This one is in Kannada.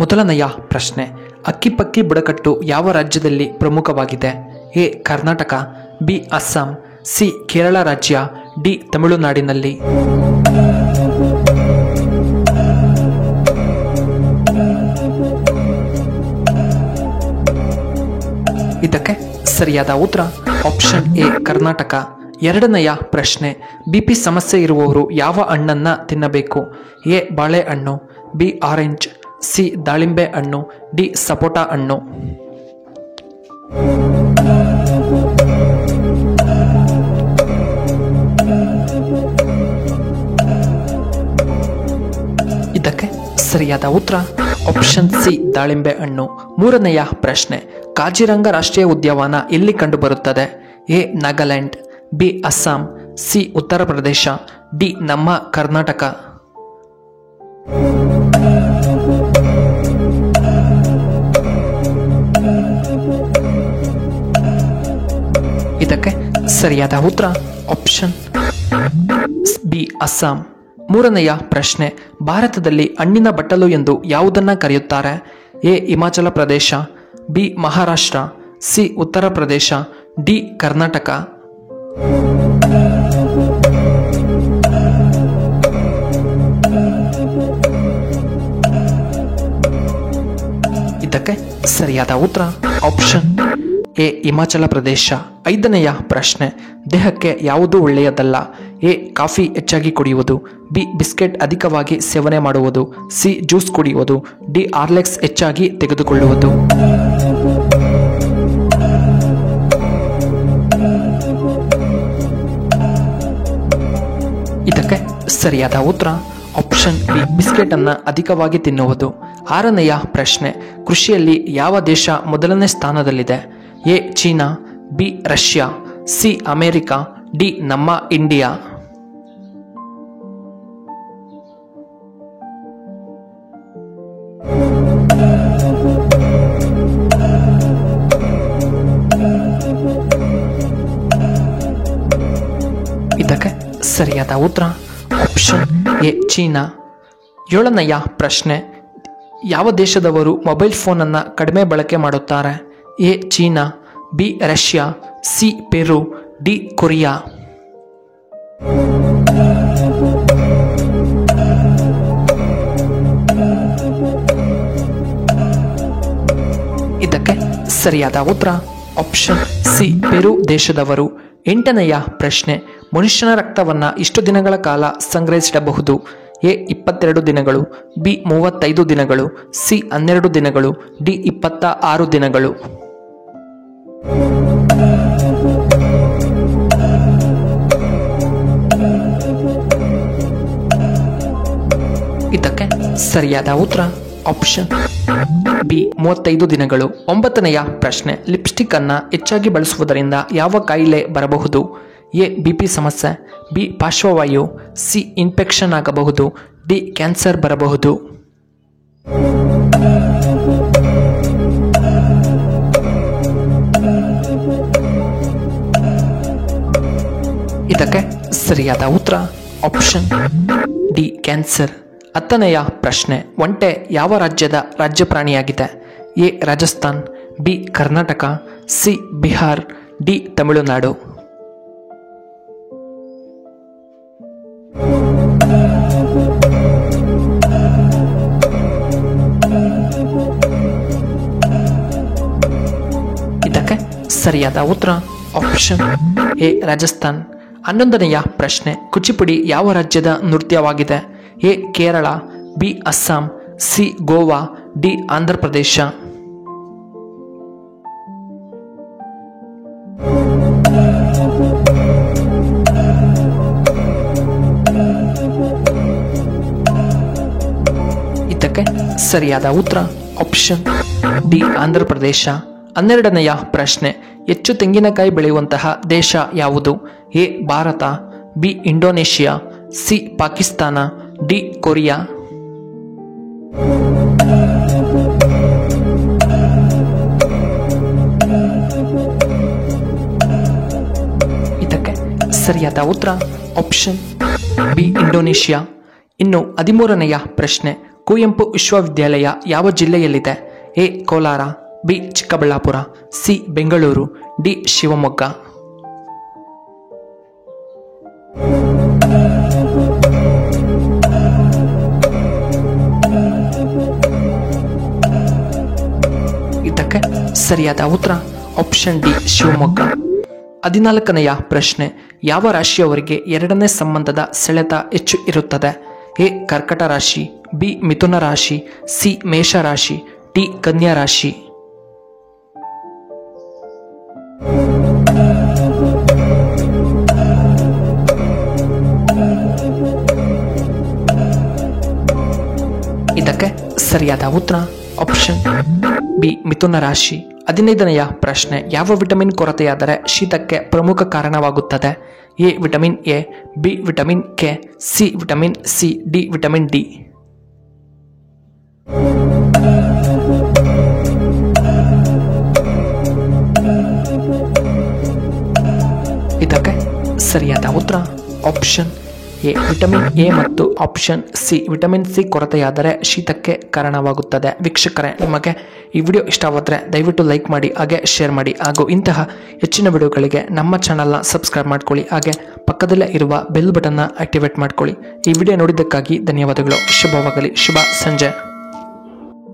ಮೊದಲನೆಯ ಪ್ರಶ್ನೆ, ಅಕ್ಕಿಪಕ್ಕಿ ಬುಡಕಟ್ಟು ಯಾವ ರಾಜ್ಯದಲ್ಲಿ ಪ್ರಮುಖವಾಗಿದೆ? A Karnataka, B Assam, C Kerala ರಾಜ್ಯ, ಡಿ ತಮಿಳುನಾಡಿನಲ್ಲಿ. ಇದಕ್ಕೆ ಸರಿಯಾದ ಉತ್ತರ ಆಪ್ಷನ್ ಎ ಕರ್ನಾಟಕ. ಎರಡನೆಯ ಪ್ರಶ್ನೆ, ಬಿಪಿ ಸಮಸ್ಯೆ ಇರುವವರು ಯಾವ ಹಣ್ಣನ್ನ ತಿನ್ನಬೇಕು? ಎ ಬಾಳೆಹಣ್ಣು, ಬಿ ಆರೆಂಜ್, ಸಿ ದಾಳಿಂಬೆ ಹಣ್ಣು, ಡಿ ಸಪೋಟ ಹಣ್ಣು. ಇದಕ್ಕೆ ಸರಿಯಾದ ಉತ್ತರ ಆಪ್ಷನ್ ಸಿ ದಾಳಿಂಬೆ ಹಣ್ಣು. ಮೂರನೆಯ ಪ್ರಶ್ನೆ, ಕಾಜಿರಂಗ ರಾಷ್ಟ್ರೀಯ ಉದ್ಯಾನವನ ಎಲ್ಲಿ ಕಂಡುಬರುತ್ತದೆ? A Nagaland, B Assam, C Uttar Pradesh, D ನಮ್ಮ ಕರ್ನಾಟಕ. ಇದಕ್ಕೆ ಸರಿಯಾದ ಉತ್ತರ ಆಪ್ಷನ್ ಬಿ ಅಸ್ಸಾಂ. ಮೂರನೆಯ ಪ್ರಶ್ನೆ, ಭಾರತದಲ್ಲಿ ಹಣ್ಣಿನ ಬಟ್ಟಲು ಎಂದು ಯಾವುದನ್ನ ಕರೆಯುತ್ತಾರೆ? A Himachal Pradesh, B Maharashtra, C Uttar Pradesh, D Karnataka. ಇದಕ್ಕೆ ಸರಿಯಾದ ಉತ್ತರ ಆಪ್ಷನ್ ಎ ಹಿಮಾಚಲ ಪ್ರದೇಶ. ಐದನೆಯ ಪ್ರಶ್ನೆ, ದೇಹಕ್ಕೆ ಯಾವುದು ಒಳ್ಳೆಯದಲ್ಲ? ಎ ಕಾಫಿ ಹೆಚ್ಚಾಗಿ ಕುಡಿಯುವುದು, ಬಿ ಬಿಸ್ಕೆಟ್ ಅಧಿಕವಾಗಿ ಸೇವನೆ ಮಾಡುವುದು, ಸಿ ಜ್ಯೂಸ್ ಕುಡಿಯುವುದು, ಡಿ ಹಾರ್ಲಿಕ್ಸ್ ಹೆಚ್ಚಾಗಿ ತೆಗೆದುಕೊಳ್ಳುವುದು. ಇದಕ್ಕೆ ಸರಿಯಾದ ಉತ್ತರ ಆಪ್ಷನ್ ಬಿ ಬಿಸ್ಕೆಟ್ ಅನ್ನ ಅಧಿಕವಾಗಿ ತಿನ್ನುವುದು. ಆರನೆಯ ಪ್ರಶ್ನೆ, ಕೃಷಿಯಲ್ಲಿ ಯಾವ ದೇಶ ಮೊದಲನೇ ಸ್ಥಾನದಲ್ಲಿದೆ? A China, B Russia, C America, D ನಮ್ಮ ಇಂಡಿಯಾ. ಇದಕ್ಕೆ ಸರಿಯಾದ ಉತ್ತರ ಆಪ್ಷನ್ ಎ ಚೀನಾ. ಏಳನೆಯ ಪ್ರಶ್ನೆ, ಯಾವ ದೇಶದವರು ಮೊಬೈಲ್ ಫೋನ್ ಅನ್ನು ಕಡಿಮೆ ಬಳಕೆ ಮಾಡುತ್ತಾರೆ? A China, B Russia, C Peru, D Korea. ಇದಕ್ಕೆ ಸರಿಯಾದ ಉತ್ತರ ಆಪ್ಷನ್ ಸಿ ಪೆರು ದೇಶದವರು. ಎಂಟನೆಯ ಪ್ರಶ್ನೆ, ಮನುಷ್ಯನ ರಕ್ತವನ್ನು ಇಷ್ಟು ದಿನಗಳ ಕಾಲ ಸಂಗ್ರಹಿಸಿಡಬಹುದು? ಎ 22 ದಿನಗಳು, ಬಿ 35 ದಿನಗಳು, ಸಿ 12 ದಿನಗಳು, ಡಿ 26 ದಿನಗಳು. ಇದಕ್ಕೆ ಸರಿಯಾದ ಉತ್ತರ ಆಪ್ಷನ್ ಬಿ 35 ದಿನಗಳು. ಒಂಬತ್ತನೆಯ ಪ್ರಶ್ನೆ, ಲಿಪ್ಸ್ಟಿಕ್ ಅನ್ನ ಹೆಚ್ಚಾಗಿ ಬಳಸುವುದರಿಂದ ಯಾವ ಕಾಯಿಲೆ ಬರಬಹುದು? ಎ ಬಿಪಿ ಸಮಸ್ಯೆ, ಬಿ ಪಾರ್ಶ್ವವಾಯು, ಸಿ ಇನ್ಫೆಕ್ಷನ್ ಆಗಬಹುದು, ಡಿ ಕ್ಯಾನ್ಸರ್ ಬರಬಹುದು. ಇದಕ್ಕೆ ಸರಿಯಾದ ಉತ್ತರ ಆಪ್ಷನ್ ಡಿ ಕ್ಯಾನ್ಸರ್. ಹತ್ತನೆಯ ಪ್ರಶ್ನೆ, ಒಂಟೆ ಯಾವ ರಾಜ್ಯದ ರಾಜ್ಯ ಪ್ರಾಣಿಯಾಗಿದೆ? A Rajasthan, B Karnataka, C Bihar, D Tamil Nadu. ಇದಕ್ಕೆ ಸರಿಯಾದ ಉತ್ತರ ಆಪ್ಷನ್ ಎ ರಾಜಸ್ಥಾನ್. 11ನೆಯ ಪ್ರಶ್ನೆ, ಕುಚಿಪುಡಿ ಯಾವ ರಾಜ್ಯದ ನೃತ್ಯವಾಗಿದೆ? A Kerala, B Assam, C Goa, D Andhra Pradesh. ಇದಕ್ಕೆ ಸರಿಯಾದ ಉತ್ತರ ಆಪ್ಷನ್ ಡಿ ಆಂಧ್ರ ಪ್ರದೇಶ. 12ನೆಯ ಪ್ರಶ್ನೆ, ಹೆಚ್ಚು ತೆಂಗಿನಕಾಯಿ ಬೆಳೆಯುವಂತಹ ದೇಶ ಯಾವುದು? A Bharat, B Indonesia, C Pakistan, D Korea. ಇದಕ್ಕೆ ಸರಿಯಾದ ಉತ್ತರ ಆಪ್ಷನ್ ಬಿ ಇಂಡೋನೇಷಿಯಾ. ಇನ್ನು 13ನೆಯ ಪ್ರಶ್ನೆ, ಕುವೆಂಪು ವಿಶ್ವವಿದ್ಯಾಲಯ ಯಾವ ಜಿಲ್ಲೆಯಲ್ಲಿದೆ? A Kolar, B Chikkaballapur, C Bengaluru, D Shivamogga. ಇದಕ್ಕೆ ಸರಿಯಾದ ಉತ್ತರ ಆಪ್ಷನ್ ಡಿ ಶಿವಮೊಗ್ಗ. 14ನೆಯ ಪ್ರಶ್ನೆ. ಯಾವ ರಾಶಿಯವರಿಗೆ ಎರಡನೇ ಸಂಬಂಧದ ಸೆಳೆತ ಹೆಚ್ಚು ಇರುತ್ತದೆ? ಎ ಕರ್ಕಟ ರಾಶಿ, ಬಿ ಮಿಥುನ ರಾಶಿ, ಸಿ ಮೇಷ ರಾಶಿ, ಡಿ ಕನ್ಯಾ ರಾಶಿ. ಇದಕ್ಕೆ ಸರಿಯಾದ ಉತ್ತರ ಆಪ್ಷನ್ ಬಿ ಮಿಥುನ ರಾಶಿ. 15ನೆಯ ಪ್ರಶ್ನೆ. ಯಾವ ವಿಟಮಿನ್ ಕೊರತೆಯಾದರೆ ಶೀತಕ್ಕೆ ಪ್ರಮುಖ ಕಾರಣವಾಗುತ್ತದೆ? A vitamin A, B vitamin K, C vitamin C, D vitamin D. ಇದಕ್ಕೆ ಸರಿಯಾದ ಉತ್ತರ ಆಪ್ಷನ್ ಎ ವಿಟಮಿನ್ ಎ ಮತ್ತು ಆಪ್ಷನ್ ಸಿ ವಿಟಮಿನ್ ಸಿ ಕೊರತೆಯಾದರೆ ಶೀತಕ್ಕೆ ಕಾರಣವಾಗುತ್ತದೆ. ವೀಕ್ಷಕರೇ, ನಿಮಗೆ ಈ ವಿಡಿಯೋ ಇಷ್ಟವಾದರೆ ದಯವಿಟ್ಟು ಲೈಕ್ ಮಾಡಿ, ಹಾಗೆ ಶೇರ್ ಮಾಡಿ, ಹಾಗೂ ಇಂತಹ ಹೆಚ್ಚಿನ ವಿಡಿಯೋಗಳಿಗೆ ನಮ್ಮ ಚಾನಲ್ನ ಸಬ್ಸ್ಕ್ರೈಬ್ ಮಾಡ್ಕೊಳ್ಳಿ, ಹಾಗೆ ಪಕ್ಕದಲ್ಲೇ ಇರುವ ಬೆಲ್ ಬಟನ್ನ ಆಕ್ಟಿವೇಟ್ ಮಾಡ್ಕೊಳ್ಳಿ. ಈ ವಿಡಿಯೋ ನೋಡಿದ್ದಕ್ಕಾಗಿ ಧನ್ಯವಾದಗಳು. ಶುಭವಾಗಲಿ. ಶುಭ ಸಂಜೆ.